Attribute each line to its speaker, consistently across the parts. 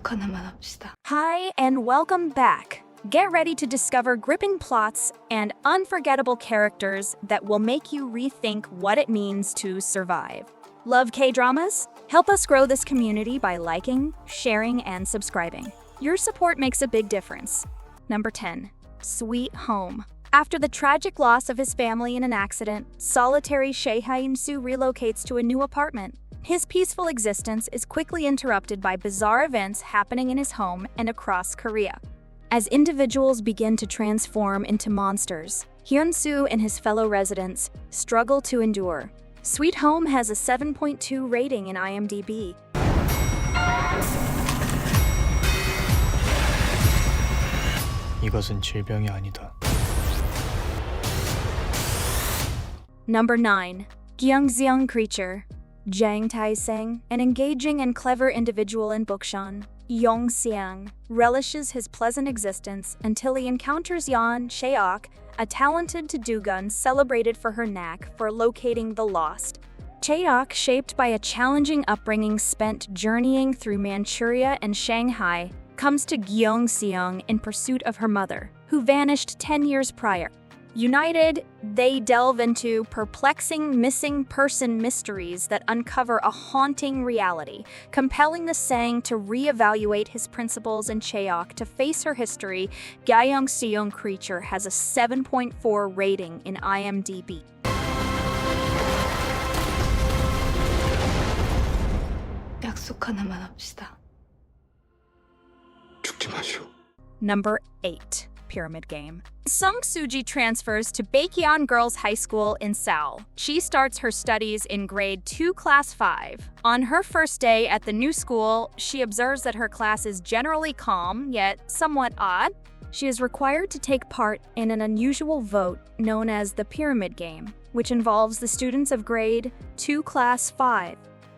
Speaker 1: 약속 하나만 합시다.
Speaker 2: Hi, and welcome back. Get ready to discover gripping plots and unforgettable characters that will make you rethink what it means to survive. Love KDramas? Help us grow this community by liking, sharing, and subscribing. Your support makes a big difference. Number 10. Sweet Home. After the tragic loss of his family in an accident, solitary Seo Hyun-soo relocates to a new apartment. His peaceful existence is quickly interrupted by bizarre events happening in his home and across Korea. As individuals begin to transform into monsters, Hyun-soo and his fellow residents struggle to endure. Sweet Home has a 7.2 rating in IMDb.
Speaker 3: 이것은 질병이 아니다.
Speaker 2: Number 9. Gyeongseong Creature. Jang Tae-seng, an engaging and clever individual in Bukchon, Gyeongseong, relishes his pleasant existence until he encounters Yeon Chae-ok, a talented to-do-gun celebrated for her knack for locating the lost. Chae-ok, shaped by a challenging upbringing spent journeying through Manchuria and Shanghai, comes to Gyeongseong in pursuit of her mother, who vanished 10 years prior. United, they delve into perplexing missing person mysteries that uncover a haunting reality, compelling the Sang to reevaluate his principles and Chae-ok to face her history. Gyeongseong Creature has a 7.4 rating in IMDb.
Speaker 1: 약속 하나만 합시다.
Speaker 4: 죽지 마시오.
Speaker 2: Number 8. Pyramid Game. Sung Soo-ji transfers to Baekhyun Girls High School in Seoul. She starts her studies in grade 2, class 5. On her first day at the new school, she observes that her class is generally calm, yet somewhat odd. She is required to take part in an unusual vote known as the Pyramid Game, which involves the students of grade 2, class 5.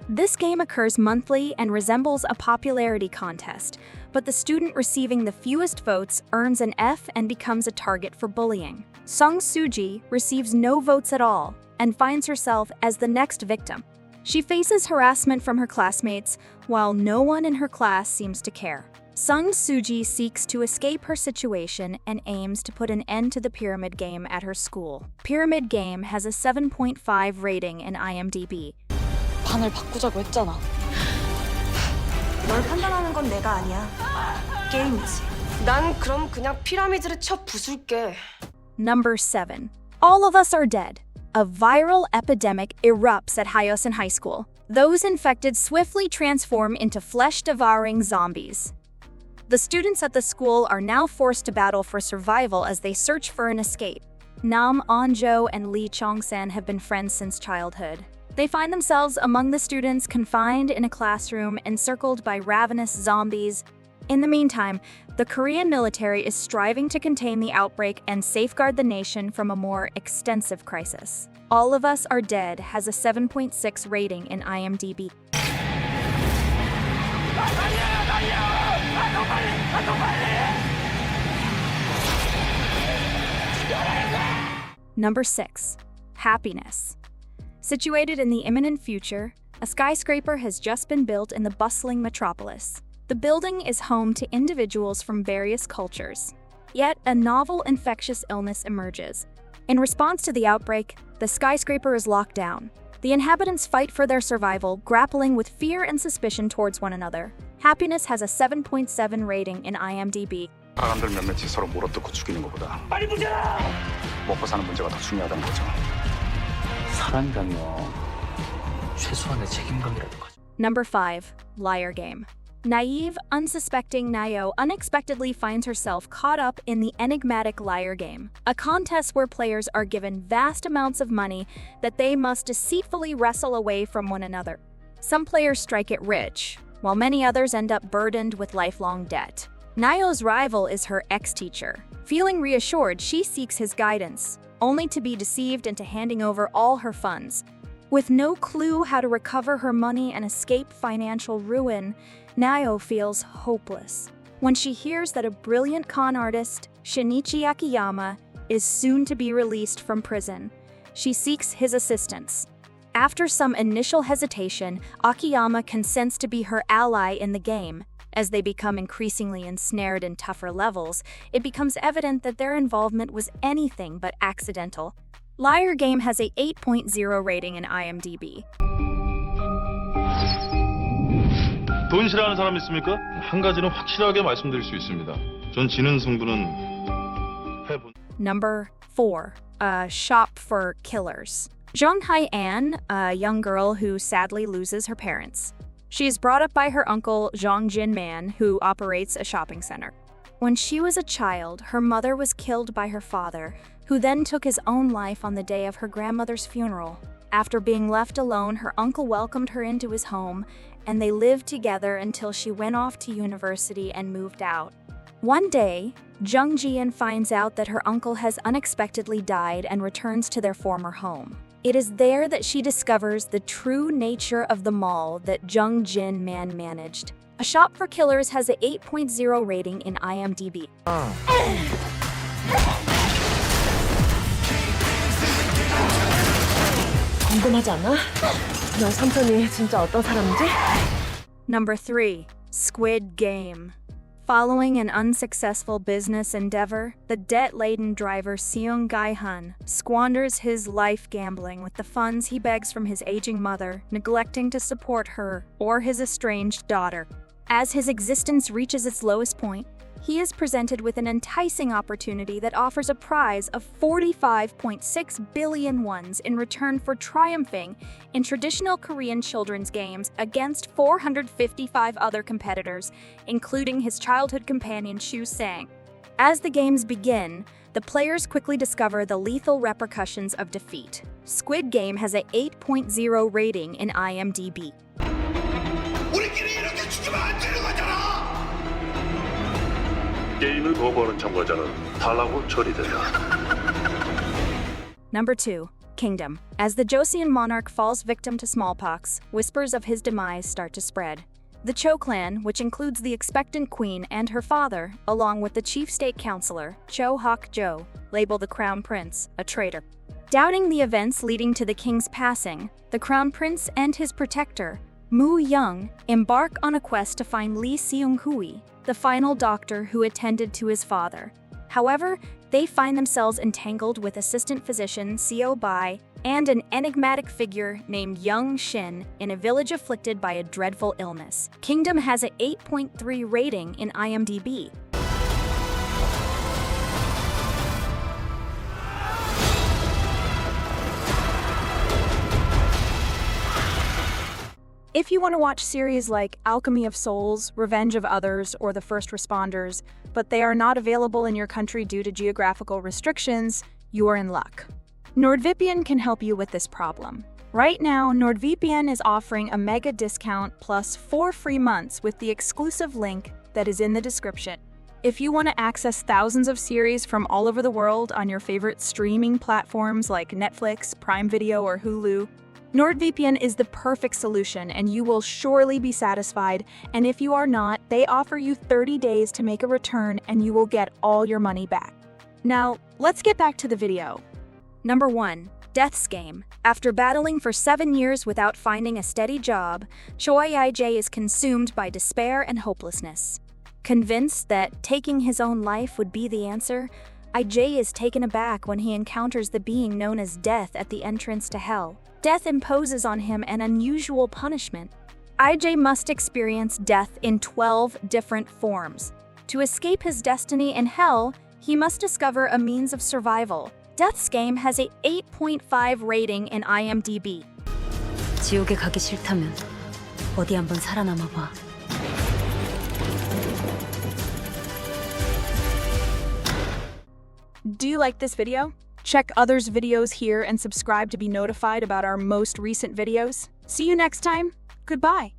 Speaker 2: This game occurs monthly and resembles a popularity contest, but the student receiving the fewest votes earns an F and becomes a target for bullying. Sung Soo-ji receives no votes at all and finds herself as the next victim. She faces harassment from her classmates, while no one in her class seems to care. Sung Soo-ji seeks to escape her situation and aims to put an end to the pyramid game at her school. Pyramid Game has a 7.5 rating in IMDb.
Speaker 5: 반을 바꾸자고 했잖아.
Speaker 6: 널 판단하는 건 내가 아니야. 게임이지.
Speaker 7: 난 그럼 그냥 피라미드를 쳐 부술게.
Speaker 2: Number 7. All of Us Are Dead. A viral epidemic erupts at Hyosun High School. Those infected swiftly transform into flesh-devouring zombies. The students at the school are now forced to battle for survival as they search for an escape. Nam Eun-jo and Lee Chong-san have been friends since childhood. They find themselves among the students confined in a classroom encircled by ravenous zombies. In the meantime, the Korean military is striving to contain the outbreak and safeguard the nation from a more extensive crisis. All of Us Are Dead has a 7.6 rating in IMDb. Number 6. Happiness. Situated in the imminent future, a skyscraper has just been built in the bustling metropolis. The building is home to individuals from various cultures. Yet, a novel infectious illness emerges. In response to the outbreak, the skyscraper is locked down. The inhabitants fight for their survival, grappling with fear and suspicion towards one another. Happiness has a 7.7 rating in IMDb.
Speaker 4: 사람들 몇몇이 서로 물어뜯고 죽이는 것보다 빨리 부자라! 먹고 사는 문제가 더 중요하다는 거죠.
Speaker 8: 사람이라면 최소한의 책임감이라도 가져.
Speaker 2: Number 5. Liar Game. Naive, unsuspecting Nayo unexpectedly finds herself caught up in the enigmatic Liar Game, a contest where players are given vast amounts of money that they must deceitfully wrestle away from one another. Some players strike it rich, while many others end up burdened with lifelong debt. Nayo's rival is her ex-teacher. Feeling reassured, she seeks his guidance, only to be deceived into handing over all her funds. With no clue how to recover her money and escape financial ruin, Nayo feels hopeless when she hears that a brilliant con artist, Shinichi Akiyama, is soon to be released from prison. She seeks his assistance. After some initial hesitation, Akiyama consents to be her ally in the game. As they become increasingly ensnared in tougher levels, it becomes evident that their involvement was anything but accidental. Liar Game has a 8.0 rating in IMDb.
Speaker 3: 돈 싫어하는 사람 있습니까? 한 가지는 확실하게 말씀드릴 수 있습니다. 전 지는 승부는 해본.
Speaker 2: Number 4. A Shop for Killers. Jung Hae-an, a young girl who sadly loses her parents. She is brought up by her uncle Jong Jin-man, who operates a shopping center. When she was a child, her mother was killed by her father, who then took his own life on the day of her grandmother's funeral. After being left alone, her uncle welcomed her into his home, and they lived together until she went off to university and moved out. One day, Jung Ji-in finds out that her uncle has unexpectedly died and returns to their former home. It is there that she discovers the true nature of the mall that Jung Jin-man managed. A Shop for Killers has a 8.0 rating in IMDb.
Speaker 7: 궁금하지 않아? 너 삼촌이 진짜 어떤 사람인지?
Speaker 2: Number 3. Squid Game. Following an unsuccessful business endeavor, the debt-laden driver Seung Gai-hun squanders his life gambling with the funds he begs from his aging mother, neglecting to support her or his estranged daughter. As his existence reaches its lowest point, he is presented with an enticing opportunity that offers a prize of 45.6 billion wons in return for triumphing in traditional Korean children's games against 455 other competitors, including his childhood companion Shu Sang. As the games begin, the players quickly discover the lethal repercussions of defeat. Squid Game has a 8.0 rating in IMDb.
Speaker 9: 우리끼리 이렇게 죽으면 안 되는 거잖아!
Speaker 3: 게임을 거부하는 참가자는 탈락으로 처리된다.
Speaker 2: Number 2. Kingdom. As the Joseon monarch falls victim to smallpox, whispers of his demise start to spread. The Cho clan, which includes the expectant queen and her father, along with the chief state counselor, Cho Hak-jo, label the crown prince a traitor. Doubting the events leading to the king's passing, the crown prince and his protector, Moo Young, embark on a quest to find Lee Seung-hui, the final doctor who attended to his father. However, they find themselves entangled with assistant physician Seo Bai and an enigmatic figure named Young Shin in a village afflicted by a dreadful illness. Kingdom has an 8.3 rating in IMDb. If you want to watch series like Alchemy of Souls, Revenge of Others, or The First Responders, but they are not available in your country due to geographical restrictions, you are in luck. NordVPN can help you with this problem. Right now, NordVPN is offering a mega discount plus 4 free months with the exclusive link that is in the description. If you want to access thousands of series from all over the world on your favorite streaming platforms like Netflix, Prime Video, or Hulu, NordVPN is the perfect solution and you will surely be satisfied, and if you are not, they offer you 30 days to make a return and you will get all your money back. Now, let's get back to the video. Number 1. Death's Game. After battling for 7 years without finding a steady job, Choi IJ is consumed by despair and hopelessness. Convinced that taking his own life would be the answer, IJ is taken aback when he encounters the being known as Death at the entrance to Hell. Death imposes on him an unusual punishment. IJ must experience death in 12 different forms. To escape his destiny in Hell, he must discover a means of survival. Death's Game has a 8.5 rating in IMDb.
Speaker 10: 지옥에 가기 싫다면 어디 한번 살아남아 봐.
Speaker 2: Do you like this video? Check others' videos here and subscribe to be notified about our most recent videos. See you next time. Goodbye.